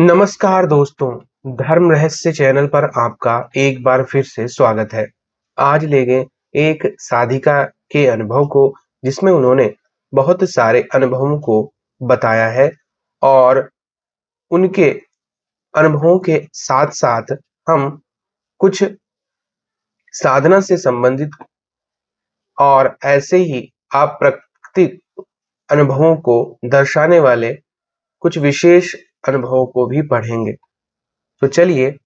नमस्कार दोस्तों, धर्म रहस्य चैनल पर आपका एक बार फिर से स्वागत है। आज लेंगे एक साधिका के अनुभव को, जिसमें उन्होंने बहुत सारे अनुभवों को बताया है और उनके अनुभवों के साथ-साथ हम कुछ साधना से संबंधित और ऐसे ही अप्राकृतिक अनुभवों को दर्शाने वाले कुछ विशेष अनुभवों को भी पढ़ेंगे। तो चलिए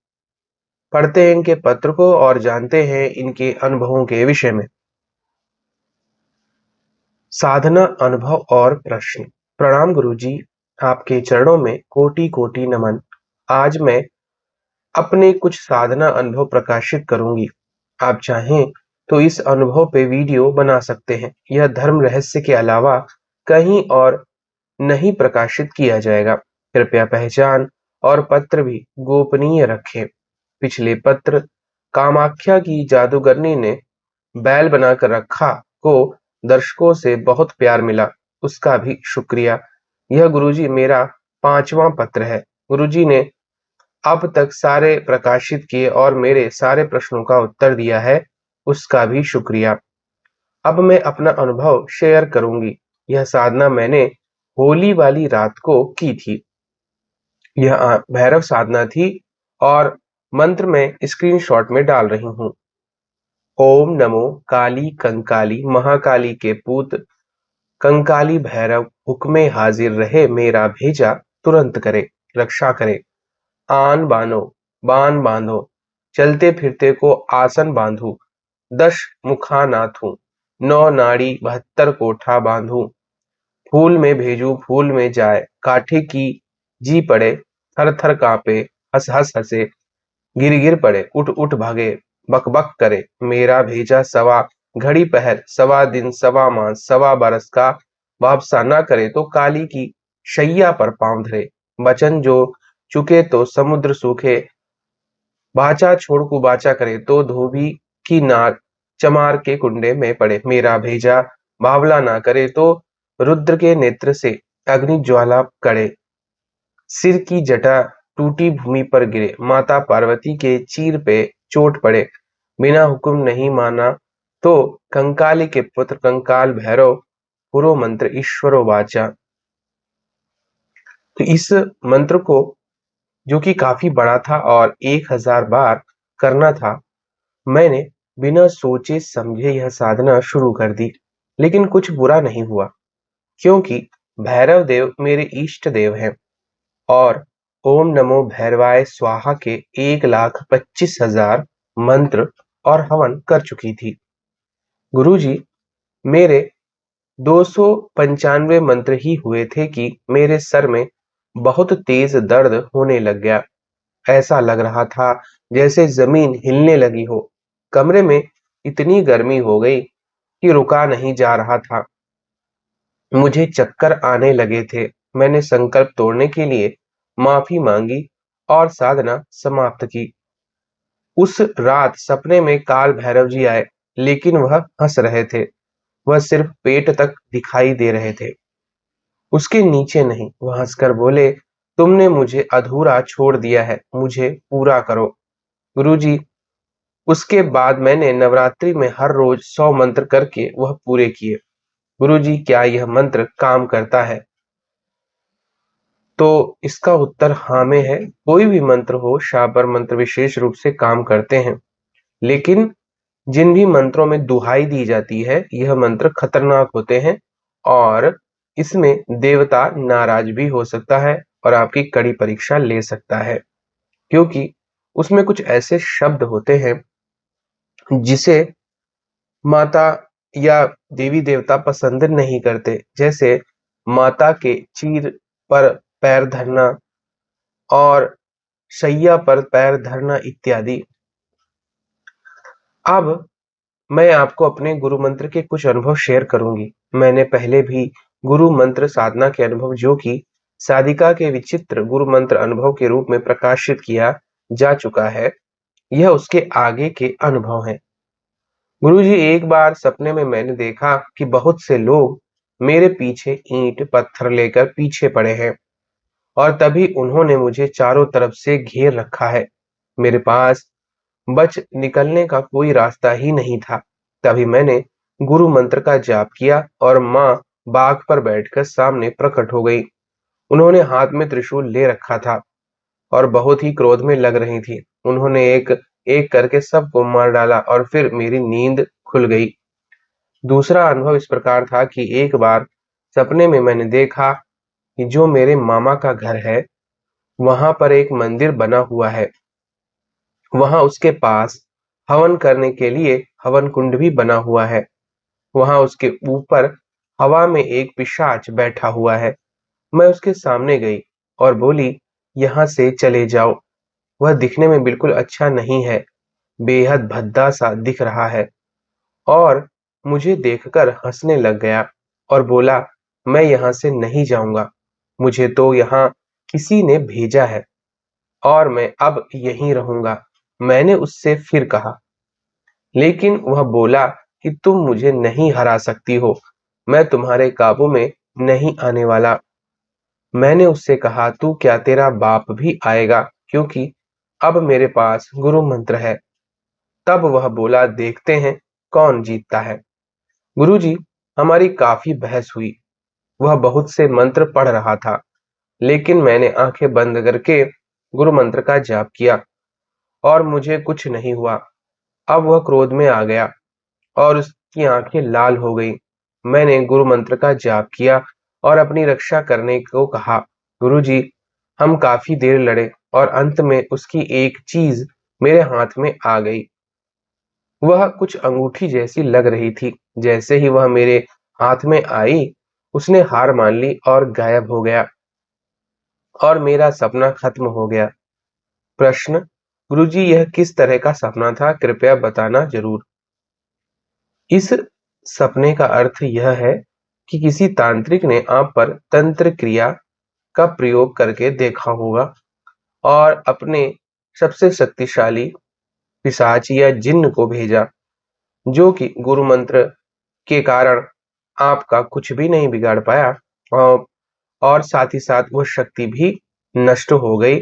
पढ़ते हैं इनके पत्र को और जानते हैं इनके अनुभवों के विषय में। साधना अनुभव और प्रश्न। प्रणाम गुरुजी, आपके चरणों में कोटि-कोटि नमन। आज मैं अपने कुछ साधना अनुभव प्रकाशित करूंगी। आप चाहें तो इस अनुभव पे वीडियो बना सकते हैं। यह धर्म रहस्य के अलावा कहीं और नहीं प्रकाशित किया जाएगा। कृपया पहचान और पत्र भी गोपनीय रखें। पिछले पत्र कामाख्या की जादूगरनी ने बैल बनाकर रखा को दर्शकों से बहुत प्यार मिला, उसका भी शुक्रिया। यह गुरुजी मेरा 5वां पत्र है। गुरुजी ने अब तक सारे प्रकाशित किए और मेरे सारे प्रश्नों का उत्तर दिया है, उसका भी शुक्रिया। अब मैं अपना अनुभव शेयर करूंगी। यह साधना मैंने होली वाली रात को की थी। यह भैरव साधना थी और मंत्र में स्क्रीनशॉट में डाल रही हूँ। ओम नमो काली कंकाली महाकाली के पूत कंकाली भैरव, हुक्मे हाजिर रहे मेरा भेजा, तुरंत करे रक्षा करे। आन बानो बान बांधो, चलते फिरते को आसन बांधू, 10 मुखा नाथू, 9 नाड़ी 72 कोठा बांधू। फूल में भेजू फूल में जाए, काठे की जी पड़े, थर थर कांपे, हंस हंस हंसे, गिर गिर पड़े, उठ उठ भागे, बक बक करे मेरा भेजा सवा घड़ी पहर, सवा दिन सवा मास सवा बरस का वापसा न करे तो काली की शैया पर पांव धरे। बचन जो चुके तो समुद्र सूखे, बाचा छोड़ को बाचा करे तो धोबी की नार चमार के कुंडे में पड़े। मेरा भेजा बावला ना करे तो रुद्र के नेत्र से अग्नि ज्वाला करे। सिर की जटा टूटी भूमि पर गिरे, माता पार्वती के चीर पे चोट पड़े। बिना हुक्म नहीं माना तो कंकाली के पुत्र कंकाल भैरव पुरो मंत्र ईश्वरो वाचा। तो इस मंत्र को, जो कि काफी बड़ा था और 1000 बार करना था, मैंने बिना सोचे समझे यह साधना शुरू कर दी। लेकिन कुछ बुरा नहीं हुआ, क्योंकि भैरव देव मेरे इष्ट देव हैं और ओम नमो भैरवाय स्वाहा के 1,25,000 मंत्र और हवन कर चुकी थी। गुरुजी, मेरे 295 मंत्र ही हुए थे कि मेरे सर में बहुत तेज दर्द होने लग गया। ऐसा लग रहा था जैसे जमीन हिलने लगी हो। कमरे में इतनी गर्मी हो गई कि रुका नहीं जा रहा था। मुझे चक्कर आने लगे थे। मैंने संकल्प तोड़ने के लिए माफी मांगी और साधना समाप्त की। उस रात सपने में काल भैरव जी आए, लेकिन वह हंस रहे थे। वह सिर्फ पेट तक दिखाई दे रहे थे, उसके नीचे नहीं। वह हंसकर बोले, तुमने मुझे अधूरा छोड़ दिया है, मुझे पूरा करो। गुरुजी, उसके बाद मैंने नवरात्रि में हर रोज 100 मंत्र करके वह पूरे किए। गुरुजी, क्या यह मंत्र काम करता है? तो इसका उत्तर हाँ में है। कोई भी मंत्र हो, शाबर मंत्र विशेष रूप से काम करते हैं, लेकिन जिन भी मंत्रों में दुहाई दी जाती है, यह मंत्र खतरनाक होते हैं और इसमें देवता नाराज भी हो सकता है और आपकी कड़ी परीक्षा ले सकता है, क्योंकि उसमें कुछ ऐसे शब्द होते हैं जिसे माता या देवी देवता पसंद नहीं करते, जैसे माता के चीर पर पैर धरना और शैया पर पैर धरना इत्यादि। अब मैं आपको अपने गुरु मंत्र के कुछ अनुभव शेयर करूंगी। मैंने पहले भी गुरु मंत्र साधना के अनुभव, जो कि साधिका के विचित्र गुरु मंत्र अनुभव के रूप में प्रकाशित किया जा चुका है, यह उसके आगे के अनुभव हैं। गुरुजी, एक बार सपने में मैंने देखा कि बहुत से लोग मेरे पीछे ईंट पत्थर लेकर पीछे पड़े हैं। और तभी उन्होंने मुझे चारों तरफ से घेर रखा है। मेरे पास बच निकलने का कोई रास्ता ही नहीं था। तभी मैंने गुरु मंत्र का जाप किया और माँ बाघ पर बैठकर सामने प्रकट हो गई। उन्होंने हाथ में त्रिशूल ले रखा था और बहुत ही क्रोध में लग रही थी। उन्होंने एक एक करके सबको मार डाला और फिर मेरी नींद खुल गई। दूसरा अनुभव इस प्रकार था कि एक बार सपने में मैंने देखा कि जो मेरे मामा का घर है, वहां पर एक मंदिर बना हुआ है। वहां उसके पास हवन करने के लिए हवन कुंड भी बना हुआ है। वहां उसके ऊपर हवा में एक पिशाच बैठा हुआ है। मैं उसके सामने गई और बोली, यहाँ से चले जाओ। वह दिखने में बिल्कुल अच्छा नहीं है, बेहद भद्दा सा दिख रहा है और मुझे देखकर हंसने लग गया और बोला, मैं यहाँ से नहीं जाऊंगा। मुझे तो यहाँ किसी ने भेजा है और मैं अब यहीं रहूंगा। मैंने उससे फिर कहा, लेकिन वह बोला कि तुम मुझे नहीं हरा सकती हो। मैं तुम्हारे काबू में नहीं आने वाला। मैंने उससे कहा, तू क्या तेरा बाप भी आएगा, क्योंकि अब मेरे पास गुरु मंत्र है। तब वह बोला, देखते हैं कौन जीतता है। गुरुजी, हमारी काफी बहस हुई। वह बहुत से मंत्र पढ़ रहा था, लेकिन मैंने आंखें बंद करके गुरु मंत्र का जाप किया और मुझे कुछ नहीं हुआ। अब वह क्रोध में आ गया और उसकी आंखें लाल हो गई। मैंने गुरु मंत्र का जाप किया और अपनी रक्षा करने को कहा। गुरुजी, हम काफी देर लड़े और अंत में उसकी एक चीज मेरे हाथ में आ गई। वह कुछ अंगूठी जैसी लग रही थी। जैसे ही वह मेरे हाथ में आई, उसने हार मान ली और गायब हो गया और मेरा सपना खत्म हो गया। प्रश्न, गुरुजी, यह किस तरह का सपना था? कृपया बताना जरूर। इस सपने का अर्थ यह है कि किसी तांत्रिक ने आप पर तंत्र क्रिया का प्रयोग करके देखा होगा और अपने सबसे शक्तिशाली पिशाच या जिन्न को भेजा, जो कि गुरु मंत्र के कारण आपका कुछ भी नहीं बिगाड़ पाया और और साथ ही साथ वो शक्ति भी नष्ट हो गई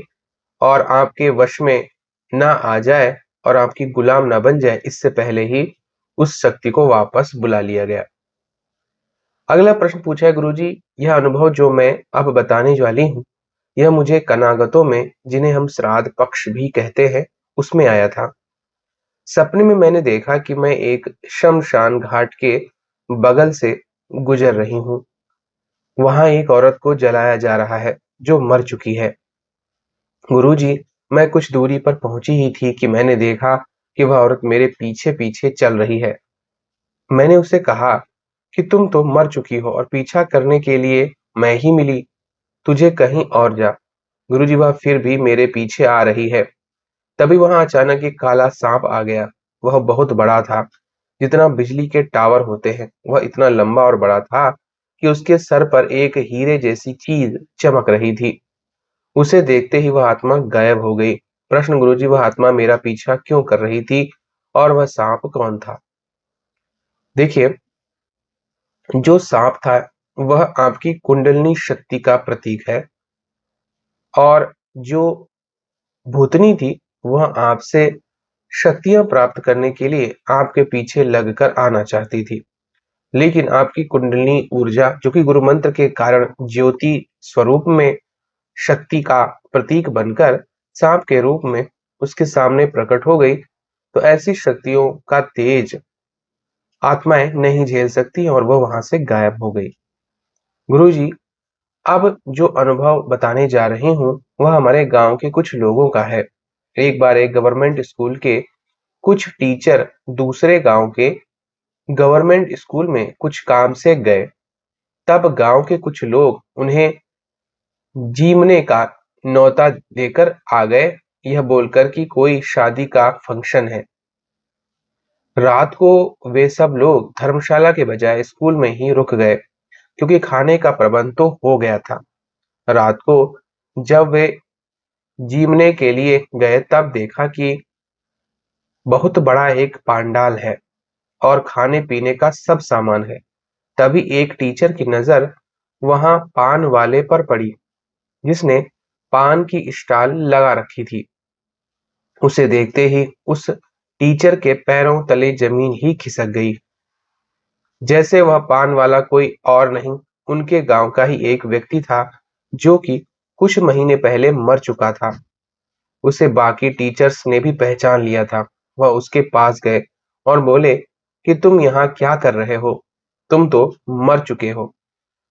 और आपके वश में ना आ जाए और आपकी गुलाम ना बन जाए, इससे पहले ही उस शक्ति को वापस बुला लिया गया। अगला प्रश्न पूछा है, गुरुजी, यह अनुभव जो मैं अब बताने वाली हूँ, यह मुझे कनागतों में, जिन्हें हम श्राद्ध पक्ष भी कहते हैं, उसमें आया था। सपने में मैंने देखा कि मैं एक शमशान घाट के बगल से गुजर रही हूँ। वहां एक औरत को जलाया जा रहा है जो मर चुकी है। गुरुजी, मैं कुछ दूरी पर पहुंची ही थी कि मैंने देखा कि वह औरत मेरे पीछे पीछे चल रही है। मैंने उसे कहा कि तुम तो मर चुकी हो और पीछा करने के लिए मैं ही मिली, तुझे कहीं और जा। गुरुजी, वह फिर भी मेरे पीछे आ रही है। तभी वहां अचानक एक काला सांप आ गया। वह बहुत बड़ा था, जितना बिजली के टावर होते हैं। वह इतना लंबा और बड़ा था कि उसके सर पर एक हीरे जैसी चीज चमक रही थी। उसे देखते ही वह आत्मा गायब हो गई। प्रश्न, गुरुजी, वह आत्मा मेरा पीछा क्यों कर रही थी और वह सांप कौन था? देखिए, जो सांप था वह आपकी कुंडलिनी शक्ति का प्रतीक है और जो भूतनी थी वह आपसे शक्तियां प्राप्त करने के लिए आपके पीछे लगकर आना चाहती थी। लेकिन आपकी कुंडलिनी ऊर्जा, जो कि गुरु मंत्र के कारण ज्योति स्वरूप में शक्ति का प्रतीक बनकर सांप के रूप में उसके सामने प्रकट हो गई, तो ऐसी शक्तियों का तेज आत्माएं नहीं झेल सकती और वह वहां से गायब हो गई। गुरुजी, अब जो अनुभव बताने जा रही हूँ वह हमारे गांव के कुछ लोगों का है। एक बार एक गवर्नमेंट स्कूल के कुछ टीचर दूसरे गांव के गवर्नमेंट स्कूल में कुछ काम से गए। तब गांव के कुछ लोग उन्हें जीमने का न्योता देकर आ गए, यह बोलकर कि कोई शादी का फंक्शन है। रात को वे सब लोग धर्मशाला के बजाय स्कूल में ही रुक गए, क्योंकि खाने का प्रबंध तो हो गया था। रात को जब वे जीमने के लिए गए तब देखा कि बहुत बड़ा एक पांडाल है और खाने पीने का सब सामान है। तभी एक टीचर की नजर वहां पान वाले पर पड़ी। जिसने पान की स्टॉल लगा रखी थी। उसे देखते ही उस टीचर के पैरों तले जमीन ही खिसक गई, जैसे वह पान वाला कोई और नहीं, उनके गांव का ही एक व्यक्ति था जो कि कुछ महीने पहले मर चुका था। उसे बाकी टीचर्स ने भी पहचान लिया था। वह उसके पास गए और बोले कि तुम यहाँ क्या कर रहे हो? तुम तो मर चुके हो।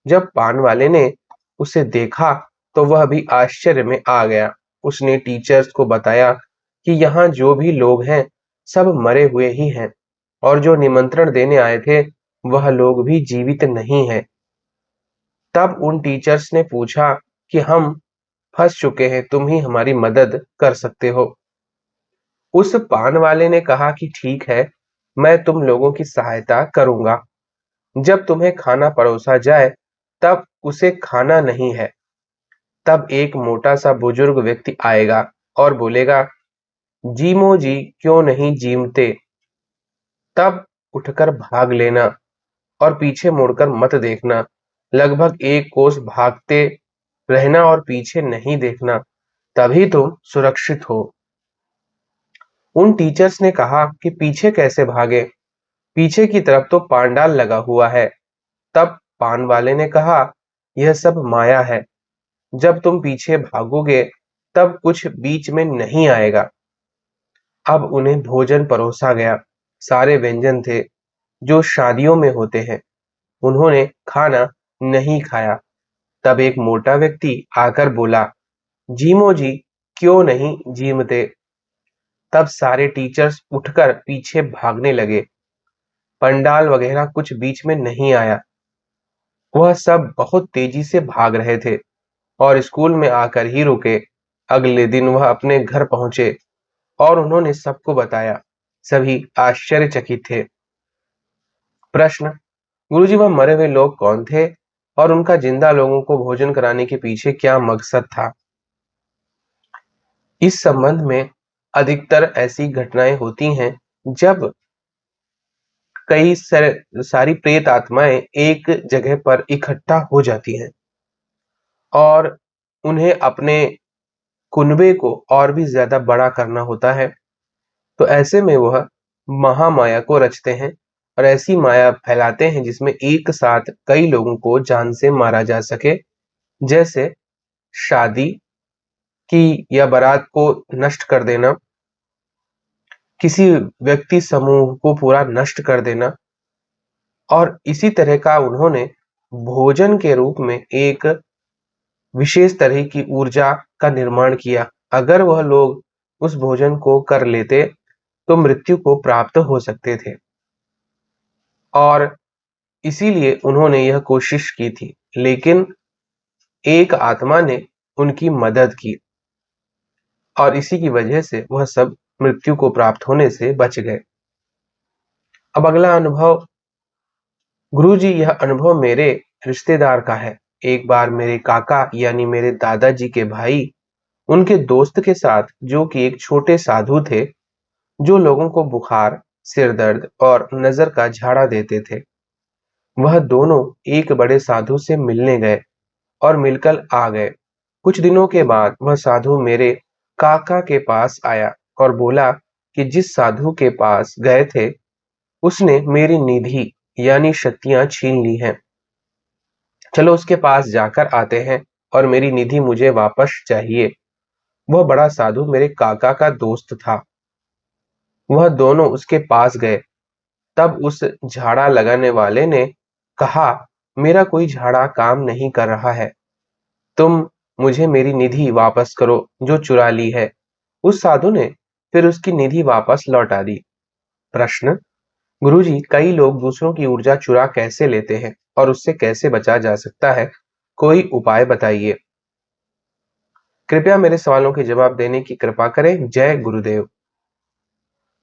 जब पान वाले ने उसे देखा तो वह भी आश्चर्य में आ गया। उसने टीचर्स को बताया कि यहाँ जो भी लोग हैं सब मरे हुए ही हैं और जो निमंत्रण देने आए थे वह लोग भी जीवित नहीं है। तब उन टीचर्स ने पूछा कि हम फंस चुके हैं, तुम ही हमारी मदद कर सकते हो। उस पान वाले ने कहा कि ठीक है, मैं तुम लोगों की सहायता करूंगा। जब तुम्हें खाना परोसा जाए तब उसे खाना नहीं है। तब एक मोटा सा बुजुर्ग व्यक्ति आएगा और बोलेगा, जीमो जी क्यों नहीं जीमते। तब उठकर भाग लेना और पीछे मुड़कर मत देखना। लगभग एक कोस भागते रहना और पीछे नहीं देखना, तभी तुम सुरक्षित हो। उन टीचर्स ने कहा कि पीछे कैसे भागे, पीछे की तरफ तो पांडाल लगा हुआ है। तब पान वाले ने कहा, यह सब माया है। जब तुम पीछे भागोगे तब कुछ बीच में नहीं आएगा। अब उन्हें भोजन परोसा गया। सारे व्यंजन थे जो शादियों में होते हैं। उन्होंने खाना नहीं खाया। तब एक मोटा व्यक्ति आकर बोला, जीमो जी क्यों नहीं जीमते। तब सारे टीचर्स उठकर पीछे भागने लगे। पंडाल वगैरह कुछ बीच में नहीं आया। वह सब बहुत तेजी से भाग रहे थे और स्कूल में आकर ही रुके। अगले दिन वह अपने घर पहुंचे और उन्होंने सबको बताया। सभी आश्चर्यचकित थे। प्रश्न, गुरुजी वह मरे हुए लोग कौन थे और उनका जिंदा लोगों को भोजन कराने के पीछे क्या मकसद था? इस संबंध में अधिकतर ऐसी घटनाएं होती हैं जब सारी प्रेत आत्माएं एक जगह पर इकट्ठा हो जाती हैं और उन्हें अपने कुनबे को और भी ज्यादा बड़ा करना होता है। तो ऐसे में वह महामाया को रचते हैं और ऐसी माया फैलाते हैं जिसमें एक साथ कई लोगों को जान से मारा जा सके। जैसे शादी की या बारात को नष्ट कर देना, किसी व्यक्ति समूह को पूरा नष्ट कर देना। और इसी तरह का उन्होंने भोजन के रूप में एक विशेष तरह की ऊर्जा का निर्माण किया। अगर वह लोग उस भोजन को कर लेते तो मृत्यु को प्राप्त हो सकते थे और इसीलिए उन्होंने यह कोशिश की थी, लेकिन एक आत्मा ने उनकी मदद की और इसी की वजह से वह सब मृत्यु को प्राप्त होने से बच गए। अब अगला अनुभव, गुरुजी यह अनुभव मेरे रिश्तेदार का है। एक बार मेरे काका यानी मेरे दादाजी के भाई उनके दोस्त के साथ, जो कि एक छोटे साधु थे, जो लोगों को बुखार, सिर दर्द और नजर का झाड़ा देते थे, वह दोनों एक बड़े साधु से मिलने गए और मिलकर आ गए। कुछ दिनों के बाद वह साधु मेरे काका के पास आया और बोला कि जिस साधु के पास गए थे उसने मेरी निधि यानी शक्तियां छीन ली हैं। चलो उसके पास जाकर आते हैं और मेरी निधि मुझे वापस चाहिए। वह बड़ा साधु मेरे काका का दोस्त था। वह दोनों उसके पास गए। तब उस झाड़ा लगाने वाले ने कहा, मेरा कोई झाड़ा काम नहीं कर रहा है, तुम मुझे मेरी निधि वापस करो जो चुरा ली है। उस साधु ने फिर उसकी निधि वापस लौटा दी। प्रश्न, गुरुजी कई लोग दूसरों की ऊर्जा चुरा कैसे लेते हैं और उससे कैसे बचा जा सकता है? कोई उपाय बताइए। कृपया मेरे सवालों के जवाब देने की कृपा करें। जय गुरुदेव।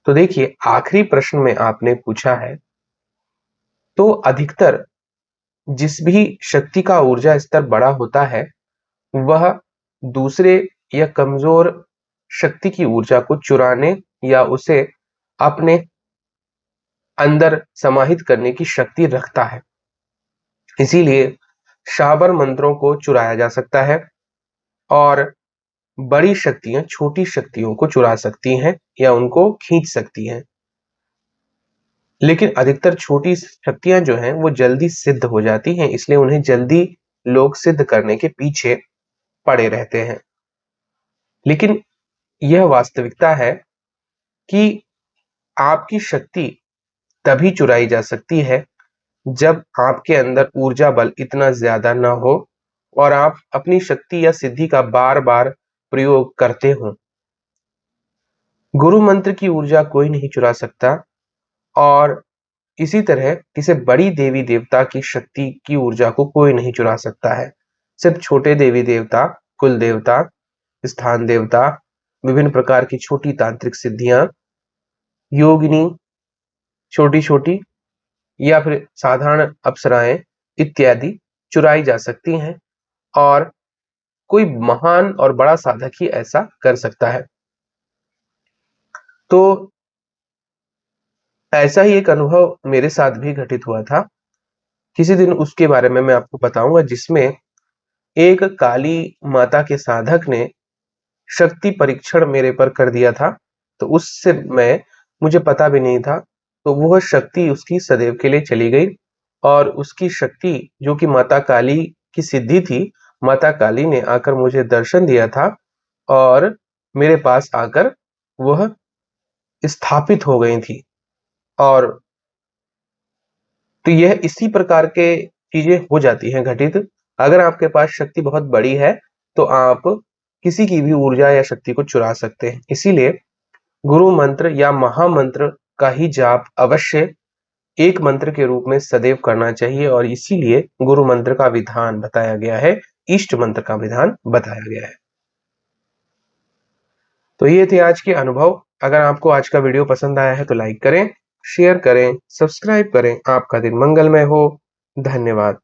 तो देखिए, आखिरी प्रश्न में आपने पूछा है, तो अधिकतर जिस भी शक्ति का ऊर्जा स्तर बड़ा होता है वह दूसरे या कमजोर शक्ति की ऊर्जा को चुराने या उसे अपने अंदर समाहित करने की शक्ति रखता है। इसीलिए शाबर मंत्रों को चुराया जा सकता है। और बड़ी शक्तियां छोटी शक्तियों को चुरा सकती हैं या उनको खींच सकती हैं। लेकिन अधिकतर छोटी शक्तियां जो हैं वो जल्दी सिद्ध हो जाती हैं, इसलिए उन्हें जल्दी लोग सिद्ध करने के पीछे पड़े रहते हैं। लेकिन यह वास्तविकता है कि आपकी शक्ति तभी चुराई जा सकती है जब आपके अंदर ऊर्जा बल इतना ज्यादा ना हो और आप अपनी शक्ति या सिद्धि का बार बार प्रयोग करते हो। गुरु मंत्र की ऊर्जा कोई नहीं चुरा सकता और इसी तरह किसी बड़ी देवी देवता की शक्ति की ऊर्जा को कोई नहीं चुरा सकता है। सिर्फ छोटे देवी देवता, कुल देवता, स्थान देवता, विभिन्न प्रकार की छोटी तांत्रिक सिद्धियां, योगिनी, छोटी छोटी या फिर साधारण अप्सराएं इत्यादि चुराई जा सकती हैं और कोई महान और बड़ा साधक ही ऐसा कर सकता है। तो ऐसा ही एक अनुभव मेरे साथ भी घटित हुआ था। किसी दिन उसके बारे में मैं आपको बताऊंगा, जिसमें एक काली माता के साधक ने शक्ति परीक्षण मेरे पर कर दिया था। तो उससे मुझे पता भी नहीं था, तो वह शक्ति उसकी सदैव के लिए चली गई और उसकी शक्ति जो कि माता काली की सिद्धि थी, माता काली ने आकर मुझे दर्शन दिया था और मेरे पास आकर वह स्थापित हो गई थी। और तो यह इसी प्रकार के चीजें हो जाती हैं घटित। अगर आपके पास शक्ति बहुत बड़ी है तो आप किसी की भी ऊर्जा या शक्ति को चुरा सकते हैं। इसीलिए गुरु मंत्र या महामंत्र का ही जाप अवश्य एक मंत्र के रूप में सदैव करना चाहिए और इसीलिए गुरु मंत्र का विधान बताया गया है, इष्ट मंत्र का विधान बताया गया है। तो ये थे आज के अनुभव। अगर आपको आज का वीडियो पसंद आया है तो लाइक करें, शेयर करें, सब्सक्राइब करें। आपका दिन मंगलमय हो। धन्यवाद।